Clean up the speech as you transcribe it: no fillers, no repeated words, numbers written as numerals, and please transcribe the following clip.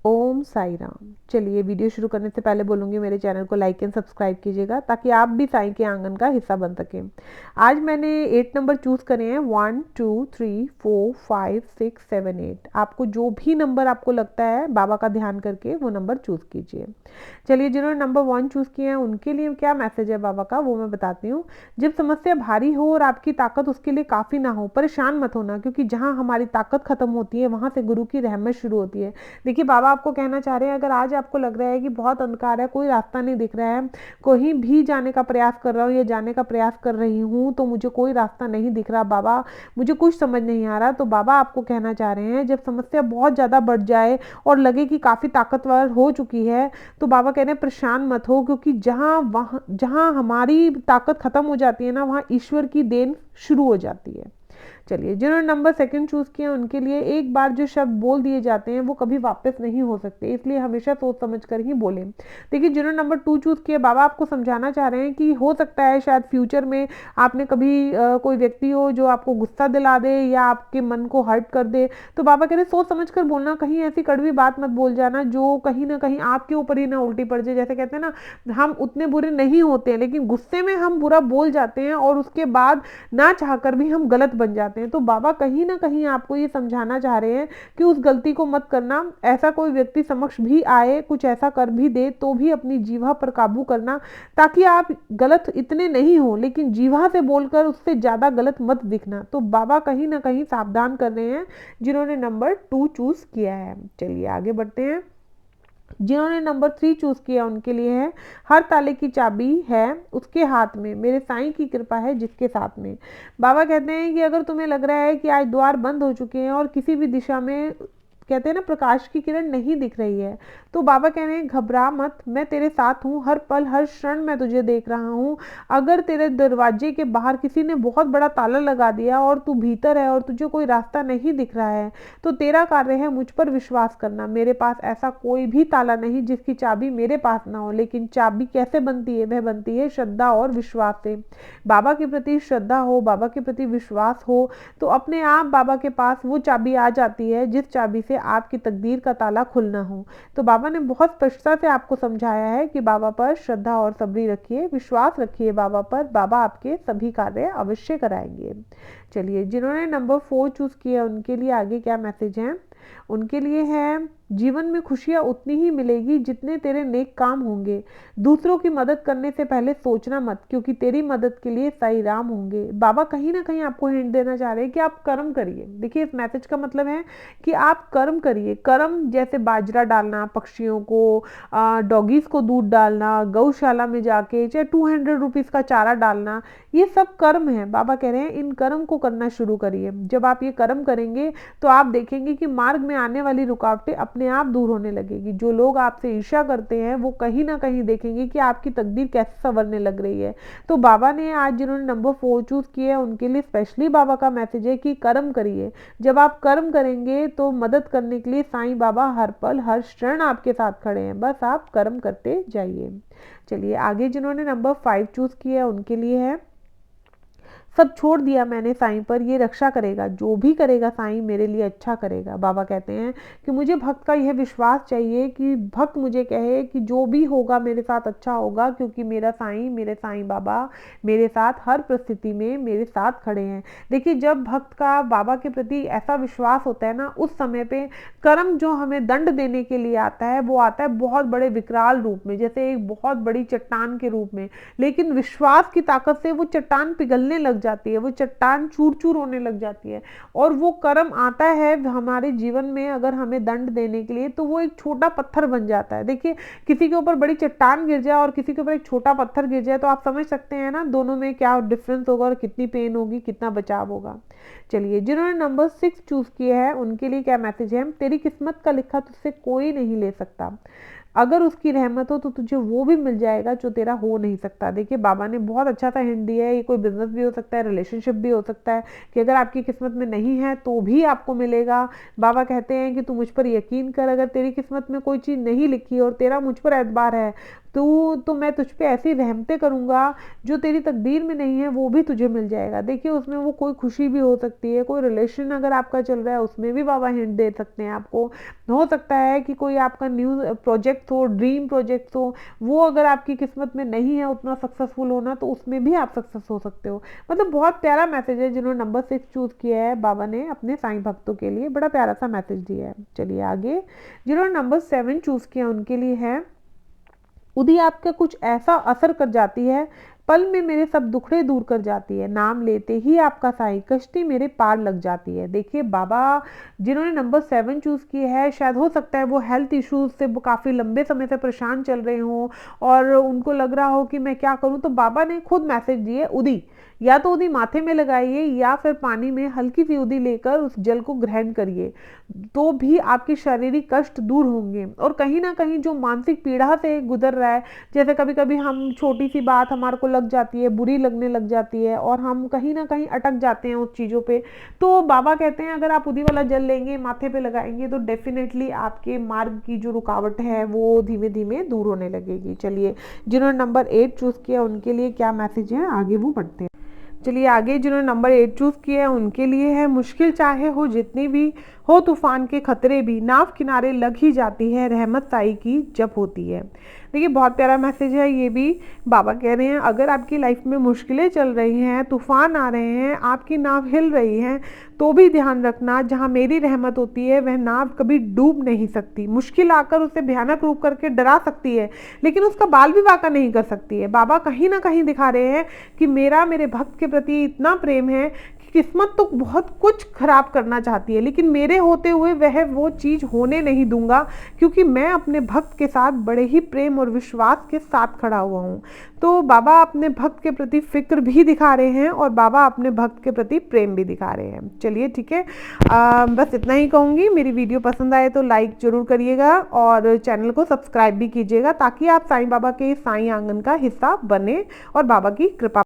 ओम साई राम। चलिए, वीडियो शुरू करने से पहले बोलूँगी मेरे चैनल को लाइक एंड सब्सक्राइब कीजिएगा ताकि आप भी साई के आंगन का हिस्सा बन सकें। आज मैंने 8 नंबर चूज़ करे हैं, 1 2 3 4 5 6 7 8। आपको जो भी नंबर आपको लगता है बाबा का ध्यान करके वो नंबर चूज़ कीजिए। चलिए, जिन्होंने नंबर 1 चूज़ किए हैं उनके लिए क्या मैसेज है बाबा का वो मैं बताती हूँ। जब समस्या भारी हो और आपकी ताकत उसके लिए काफ़ी ना हो, परेशान मत होना, क्योंकि जहाँ हमारी ताकत खत्म होती है वहाँ से गुरु की रहमत शुरू होती है। देखिए, बाबा आपको कहना चाह रहे हैं, अगर आज आपको लग रहा है कि बहुत अंधकार है, कोई रास्ता नहीं दिख रहा है, कहीं भी जाने का प्रयास कर रहा हूँ या जाने का प्रयास कर रही हूँ तो मुझे कोई रास्ता नहीं दिख रहा बाबा, मुझे कुछ समझ नहीं आ रहा, तो बाबा आपको कहना चाह रहे हैं जब समस्या बहुत ज़्यादा बढ़ जाए और लगे कि काफ़ी ताकतवर हो चुकी है तो बाबा कह रहे हैं परेशान मत हो, क्योंकि जहाँ हमारी ताकत खत्म हो जाती है ना, वहाँ ईश्वर की देन शुरू हो जाती है। चलिए, जिन्होंने नंबर 2 चूज किया उनके लिए एक बार जो शब्द बोल दिए जाते हैं वो कभी वापस नहीं हो सकते, इसलिए हमेशा सोच समझ कर ही बोलें। देखिए, जिन्होंने नंबर 2 चूज किया, बाबा आपको समझाना चाह रहे हैं कि हो सकता है शायद फ्यूचर में आपने कभी कोई व्यक्ति हो जो आपको गुस्सा दिला दे या आपके मन को हर्ट कर दे, तो बाबा कह रहे सोच समझ कर बोलना, कहीं ऐसी कड़वी बात मत बोल जाना जो कहीं ना कहीं आपके ऊपर ही ना उल्टी पड़ जाए। जैसे कहते हैं ना, हम उतने बुरे नहीं होते हैं लेकिन गुस्से में हम बुरा बोल जाते हैं और उसके बाद ना चाहकर भी हम गलत बन जाते हैं। तो बाबा कहीं ना कहीं आपको ये समझाना चाह रहे हैं कि उस गलती को मत करना। ऐसा कोई व्यक्ति समक्ष भी आए, कुछ ऐसा कर भी दे तो भी अपनी जीवा पर काबू करना, ताकि आप गलत इतने नहीं हो लेकिन जीवा से बोलकर उससे ज्यादा गलत मत दिखना। तो बाबा कहीं ना कहीं सावधान कर रहे हैं जिन्होंने नंबर 2 चूज किया है। चलिए आगे बढ़ते हैं। जिन्होंने नंबर 3 चूज किया उनके लिए है, हर ताले की चाबी है उसके हाथ में, मेरे साईं की कृपा है जिसके साथ में। बाबा कहते हैं कि अगर तुम्हें लग रहा है कि आज द्वार बंद हो चुके हैं और किसी भी दिशा में कहते हैं ना प्रकाश की किरण नहीं दिख रही है, तो बाबा कह रहे हैं घबरा मत, मैं तेरे साथ हूँ, हर पल हर क्षण मैं तुझे देख रहा हूँ। अगर तेरे दरवाजे के बाहर किसी ने बहुत बड़ा ताला लगा दिया और तू भीतर है और तुझे कोई रास्ता नहीं दिख रहा है, तो तेरा कार्य है मुझ पर विश्वास करना। मेरे पास ऐसा कोई भी ताला नहीं जिसकी चाबी मेरे पास ना हो, लेकिन चाबी कैसे बनती है? वह बनती है श्रद्धा और विश्वास से। बाबा के प्रति श्रद्धा हो, बाबा के प्रति विश्वास हो, तो अपने आप बाबा के पास वो चाबी आ जाती है जिस चाबी से आपकी तकदीर का ताला खुलना हो। तो बाबा ने बहुत स्पष्टता से आपको समझाया है कि बाबा पर श्रद्धा और सब्री रखिए, विश्वास रखिए बाबा पर, बाबा आपके सभी कार्य अवश्य कराएंगे। चलिए, जिन्होंने नंबर 4 चूज किया उनके लिए आगे क्या मैसेज है। उनके लिए है, जीवन में खुशियां उतनी ही मिलेगी जितने तेरे नेक काम होंगे। दूसरों की मदद करने से पहले सोचना मत, क्योंकि तेरी मदद के लिए साईं राम होंगे। बाबा कहीं ना कहीं आपको हिंट देना चाह रहे हैं कि आप कर्म करिए। देखिए, इस मैसेज का मतलब है कि आप कर्म करिए। कर्म जैसे बाजरा डालना पक्षियों को, डॉगीज को दूध डालना, गौशाला में जाके चाहे 200 रुपीज का चारा डालना, ये सब कर्म है। बाबा कह रहे हैं इन कर्म को करना शुरू करिए। जब आप ये कर्म करेंगे तो आप देखेंगे कि मार्ग में आने वाली रुकावटें अपने आप दूर होने लगेगी। जो लोग आपसे ईर्ष्या करते हैं वो कहीं ना कहीं देखेंगे कि आपकी तकदीर कैसे संवरने लग रही है। तो बाबा ने आज जिन्होंने नंबर 4 चूज किया उनके लिए स्पेशली बाबा का मैसेज है कि कर्म करिए। जब आप कर्म करेंगे तो मदद करने के लिए साईं बाबा हर पल हर क्षण आपके साथ खड़े हैं, बस आप कर्म करते जाइए। चलिए आगे, जिन्होंने नंबर 5 चूज किया उनके लिए है, सब छोड़ दिया मैंने साईं पर, ये रक्षा करेगा, जो भी करेगा साईं मेरे लिए अच्छा करेगा। बाबा कहते हैं कि मुझे भक्त का यह विश्वास चाहिए कि भक्त मुझे कहे कि जो भी होगा मेरे साथ अच्छा होगा, क्योंकि मेरा साईं, मेरे साईं बाबा मेरे साथ हर परिस्थिति में मेरे साथ खड़े हैं। देखिए, जब भक्त का बाबा के प्रति ऐसा विश्वास होता है ना, उस समय पे कर्म जो हमें दंड देने के लिए आता है वो आता है बहुत बड़े विकराल रूप में, जैसे एक बहुत बड़ी चट्टान के रूप में। लेकिन विश्वास की ताकत से वो चट्टान पिघलने लग जाती है, वो चट्टान चूर चूर होने लग जाती है। और वो कर्म आता है हमारे जीवन में अगर हमें दंड देने के लिए, तो वो एक छोटा पत्थर बन जाता है। देखिए, किसी के ऊपर बड़ी चट्टान गिर जाए और किसी के ऊपर एक छोटा पत्थर गिर जाए तो आप समझ सकते हैं ना दोनों में क्या डिफरेंस होगा और कितनी पेन होगी, कितना बचाव होगा। चलिए, जिन्होंने नंबर 6 चूज किया है उनके लिए क्या मैसेज है। तेरी किस्मत का लिखा तुझसे कोई नहीं ले सकता, अगर उसकी रहमत हो तो तुझे वो भी मिल जाएगा जो तेरा हो नहीं सकता। देखिए, बाबा ने बहुत अच्छा सा हिंट दिया है, ये कोई बिजनेस भी हो सकता है, रिलेशनशिप भी हो सकता है, कि अगर आपकी किस्मत में नहीं है तो भी आपको मिलेगा। बाबा कहते हैं कि तू मुझ पर यकीन कर, अगर तेरी किस्मत में कोई चीज़ नहीं लिखी और तेरा मुझ पर एतबार है तो मैं तुझ पे ऐसी रहमतें करूँगा जो तेरी तकदीर में नहीं है वो भी तुझे मिल जाएगा। देखिए उसमें वो कोई खुशी भी हो सकती है, कोई रिलेशन अगर आपका चल रहा है उसमें भी बाबा हिंट दे सकते हैं आपको। हो सकता है कि कोई आपका न्यू प्रोजेक्ट हो, ड्रीम प्रोजेक्ट हो, वो अगर आपकी किस्मत में नहीं है उतना सक्सेसफुल होना, तो उसमें भी आप सक्सेस हो सकते हो। मतलब बहुत प्यारा मैसेज है। जिन्होंने नंबर 6 चूज किया है बाबा ने अपने साईं भक्तों के लिए बड़ा प्यारा सा मैसेज दिया है। चलिए आगे, जिन्होंने नंबर 7 चूज किया उनके लिए है, उदी आपका कुछ ऐसा असर कर जाती है, पल में मेरे सब दुखड़े दूर कर जाती है, नाम लेते ही आपका साईं कश्ती मेरे पार लग जाती है। देखिए बाबा जिन्होंने नंबर 7 चूज किया है, शायद हो सकता है वो हेल्थ इश्यूज से वो काफ़ी लंबे समय से परेशान चल रहे हों और उनको लग रहा हो कि मैं क्या करूं, तो बाबा ने खुद मैसेज दिए, उदी या तो उदी माथे में लगाइए या फिर पानी में हल्की सी उदी लेकर उस जल को ग्रहण करिए, तो भी आपके शारीरिक कष्ट दूर होंगे। और कहीं ना कहीं जो मानसिक पीड़ा से गुजर रहा है, जैसे कभी कभी हम छोटी सी बात हमारे को लग जाती है, बुरी लगने लग जाती है और हम कहीं ना कहीं अटक जाते हैं उस चीज़ों पे, तो बाबा कहते हैं अगर आप उदी वाला जल लेंगे, माथे पे लगाएंगे, तो डेफिनेटली आपके मार्ग की जो रुकावट है वो धीमे धीमे दूर होने लगेगी। चलिए जिन्होंने नंबर 8 चूज किया उनके लिए क्या मैसेज है आगे वो पढ़ते हैं। चलिए आगे, जिन्होंने नंबर 8 चूज किया है उनके लिए है, मुश्किल चाहे हो जितनी भी हो, तूफान के खतरे भी, नाव किनारे लग ही जाती है, रहमत साई की जब होती है। देखिए बहुत प्यारा मैसेज है ये भी। बाबा कह रहे हैं अगर आपकी लाइफ में मुश्किलें चल रही हैं, तूफान आ रहे हैं, आपकी नाव हिल रही है, तो भी ध्यान रखना जहाँ मेरी रहमत होती है वह नाव कभी डूब नहीं सकती। मुश्किल आकर उसे भयानक रूप करके डरा सकती है, लेकिन उसका बाल भी वाका नहीं कर सकती है। बाबा कहीं ना कहीं दिखा रहे हैं कि मेरा मेरे भक्त के प्रति इतना प्रेम है कि किस्मत तो बहुत कुछ खराब करना चाहती है, लेकिन मेरे होते हुए वह वो चीज़ होने नहीं दूंगा, क्योंकि मैं अपने भक्त के साथ बड़े ही प्रेम और विश्वास के साथ खड़ा हुआ हूँ। तो बाबा अपने भक्त के प्रति फिक्र भी दिखा रहे हैं और बाबा अपने भक्त के प्रति प्रेम भी दिखा रहे हैं। चलिए ठीक है, बस इतना ही कहूँगी। मेरी वीडियो पसंद आए तो लाइक जरूर करिएगा और चैनल को सब्सक्राइब भी कीजिएगा, ताकि आप साईं बाबा के साईं आंगन का हिस्सा बने और बाबा की कृपा